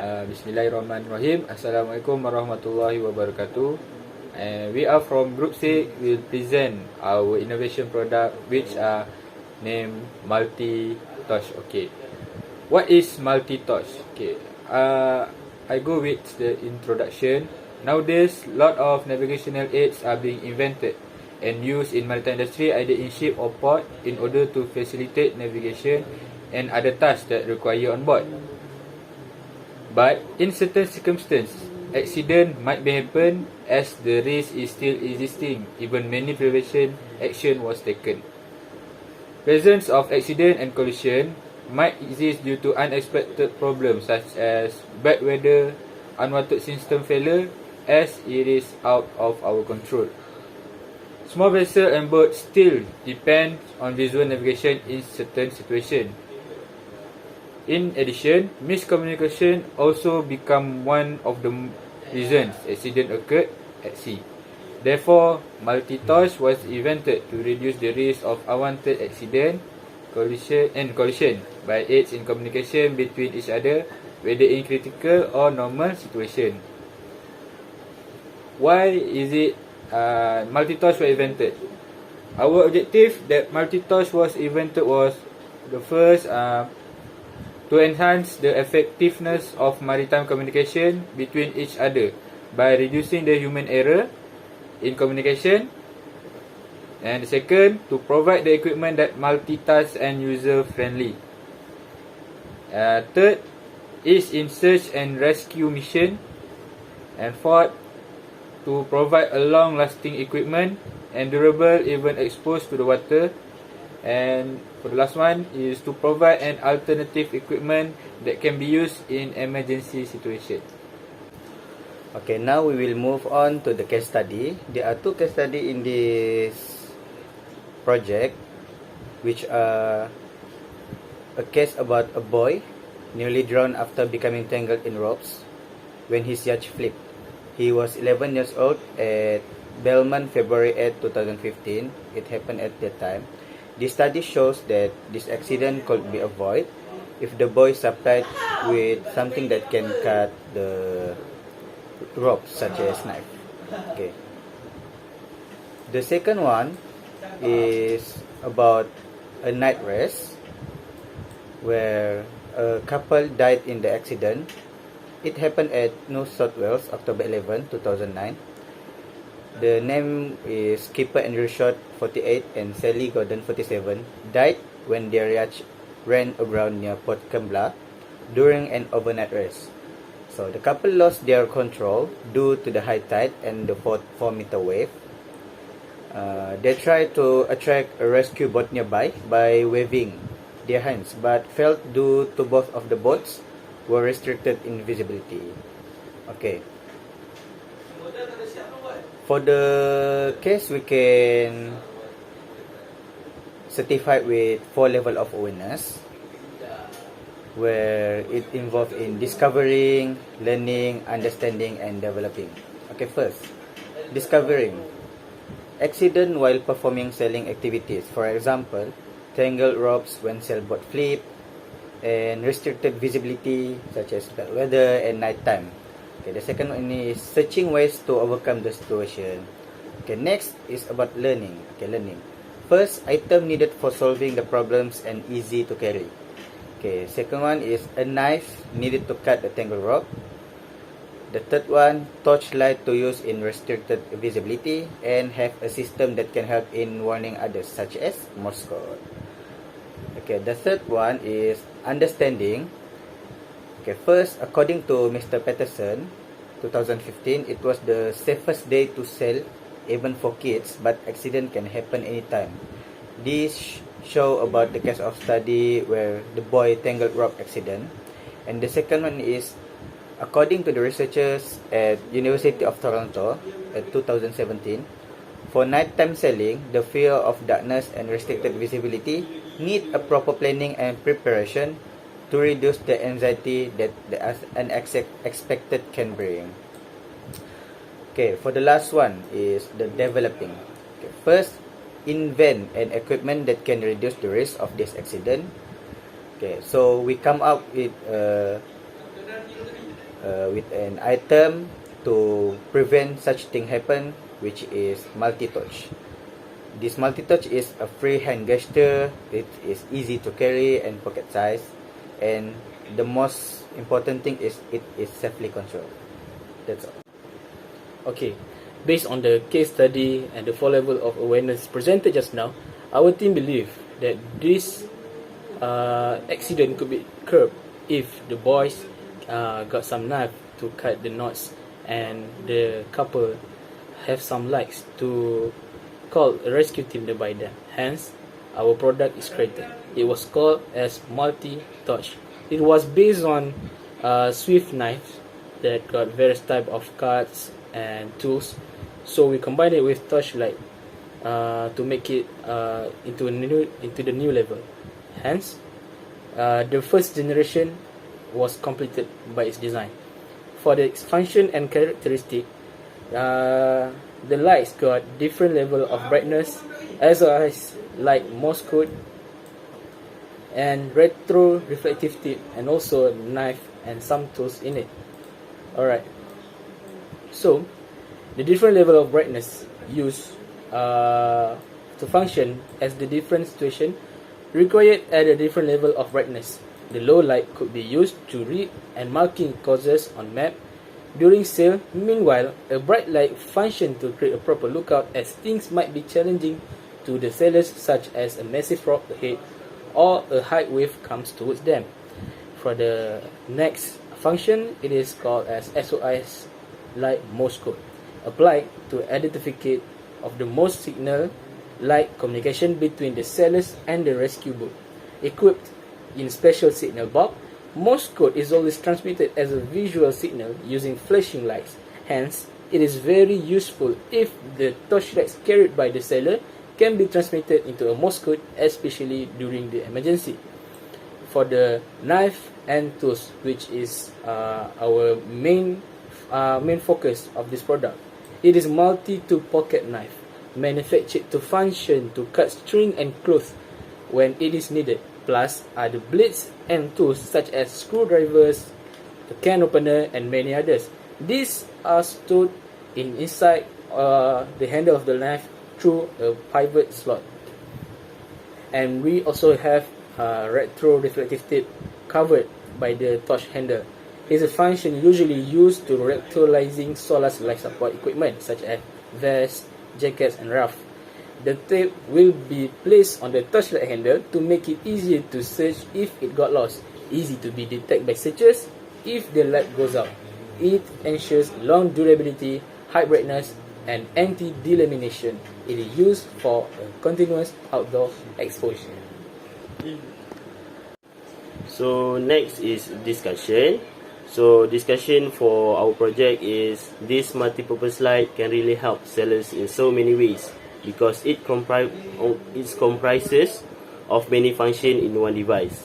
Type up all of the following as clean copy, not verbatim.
Bismillahirrahmanirrahim. Assalamualaikum warahmatullahi wabarakatuh. And we are from Group 6. Will present our innovation product which are named Multitorch. Okay. What is Multitorch? Okay. I go with the introduction. Nowadays, lot of navigational aids are being invented and used in maritime industry, either in ship or port, in order to facilitate navigation and other tasks that require on board. But in certain circumstances, accident might be happen as the risk is still existing. Even many prevention action was taken. Presence of accident and collision might exist due to unexpected problems such as bad weather, unwanted system failure, as it is out of our control. Small vessel and boats still depend on visual navigation in certain situations. In addition, miscommunication also become one of the reasons accident occurred at sea. Therefore, Multitorch was invented to reduce the risk of unwanted accident, collision by aids in communication between each other, whether in critical or normal situation. Why is it Multitorch was invented? Our objective that Multitorch was invented was the first to enhance the effectiveness of maritime communication between each other by reducing the human error in communication. And the second, to provide the equipment that multitask and user friendly. Third is in search and rescue mission. And fourth, to provide a long lasting equipment and durable even exposed to the water. And for the last one is to provide an alternative equipment that can be used in emergency situation. Okay, now we will move on to the case study. There are two case studies in this project, which are a case about a boy nearly drowned after becoming tangled in ropes when his yacht flipped. He was 11 years old at Belmont, February 8, 2015. It happened at that time. This study shows that this accident could be avoided if the boy supplied with something that can cut the rope, such as knife. Okay. The second one is about a night race where a couple died in the accident. It happened at New South Wales, October 11, 2009. The name is Skipper Andrew Short, 48, and Sally Gordon, 47, died when their yacht ran aground near Port Kembla during an overnight race. So the couple lost their control due to the high tide and the 4-meter wave. They tried to attract a rescue boat nearby by waving their hands, but failed due to both of the boats were restricted in visibility. Okay. For the case, we can certify with 4 levels of awareness, where it involves in discovering, learning, understanding, and developing. Okay, first, discovering. Accident while performing sailing activities. For example, tangled ropes when sailboat flip, and restricted visibility such as bad weather and night time. Okay, the second one is searching ways to overcome the situation. Okay, next is about learning. Okay, learning. First, item needed for solving the problems and easy to carry. Okay, second one is a knife needed to cut the tangled rope. The third one, torchlight to use in restricted visibility and have a system that can help in warning others, such as Morse code. Okay, the third one is understanding. Okay, first, according to Mr. Patterson, 2015, it was the safest day to sail, even for kids, but accident can happen anytime. This show about the case of study where the boy tangled rope accident. And the second one is, according to the researchers at University of Toronto at 2017, for nighttime sailing, the fear of darkness and restricted visibility need a proper planning and preparation to reduce the anxiety that the unexpected can bring. Okay, for the last one is the developing. Okay, first, invent an equipment that can reduce the risk of this accident. Okay, so we come up with with an item to prevent such thing happen, which is Multitorch. This Multitorch is a free hand gesture. It is easy to carry and pocket size, and the most important thing is it is safely controlled. That's all. Okay, based on the case study and the 4 level of awareness presented just now, our team believe that this accident could be curbed if the boys got some knife to cut the knots, and the couple have some lights to call a rescue team nearby them. Hence, our product is created. It was called as Multitorch. It was based on Swift knives that got various type of cuts and tools. So we combined it with torchlight to make it into the new level. Hence, the first generation was completed by its design. For the function and characteristic, the lights got different level of brightness, as well as like Morse code and retro reflective tip, and also knife and some tools in it. Alright, so the different level of brightness used to function as the different situation required at a different level of brightness. The low light could be used to read and marking causes on map during sail. Meanwhile, a bright light functioned to create a proper lookout, as things might be challenging to the sailors, such as a massive rock ahead or a high wave comes towards them. For the next function, it is called as SOS light Morse code, applied to identify of the Morse signal light communication between the sailors and the rescue boat. Equipped in special signal bulb, Morse code is always transmitted as a visual signal using flashing lights. Hence, it is very useful if the torchlights carried by the sailor can be transmitted into a Morse code, especially during the emergency. For the knife and tools, which is our main focus of this product, it is multi-tool pocket knife, manufactured to function to cut string and cloth when it is needed. Plus are the blades and tools such as screwdrivers, the can opener, and many others. These are stored inside the handle of the knife through a pivot slot. And we also have retro reflective tape covered by the torch handle. It's a function usually used to retro-lizing solar life support equipment such as vests, jackets, and raft. The tape will be placed on the torchlight handle to make it easier to search if it got lost, easy to be detected by searchers if the light goes out. It ensures long durability, high brightness, and anti-delamination. It is used for a continuous outdoor exposure. So next is discussion. So discussion for our project is this multi-purpose light can really help sailors in so many ways, because it comprises of many functions in one device.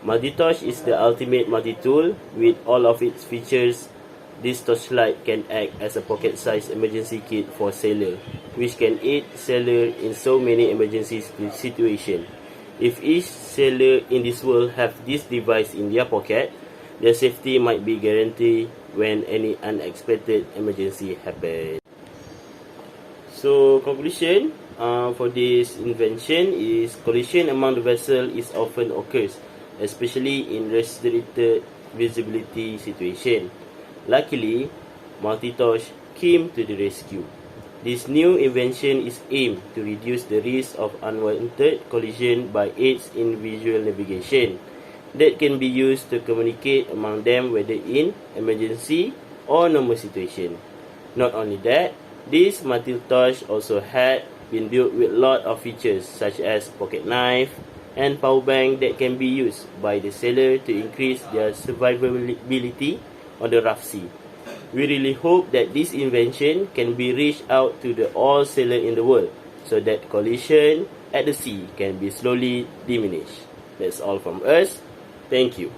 Multitorch is the ultimate multi-tool with all of its features. This torchlight can act as a pocket-sized emergency kit for sailor, which can aid sailor in so many emergency situations. If each sailor in this world have this device in their pocket, their safety might be guaranteed when any unexpected emergency happens. So conclusion for this invention is collision among the vessel is often occurs, especially in restricted visibility situation. Luckily, Multitorch came to the rescue. This new invention is aimed to reduce the risk of unwanted collision by aids in visual navigation that can be used to communicate among them whether in emergency or normal situation. Not only that, this Multitorch also had been built with a lot of features such as pocket knife and power bank that can be used by the sailor to increase their survivability on the rough sea. We really hope that this invention can be reached out to all sailors in the world so that collision at the sea can be slowly diminished. That's all from us. Thank you.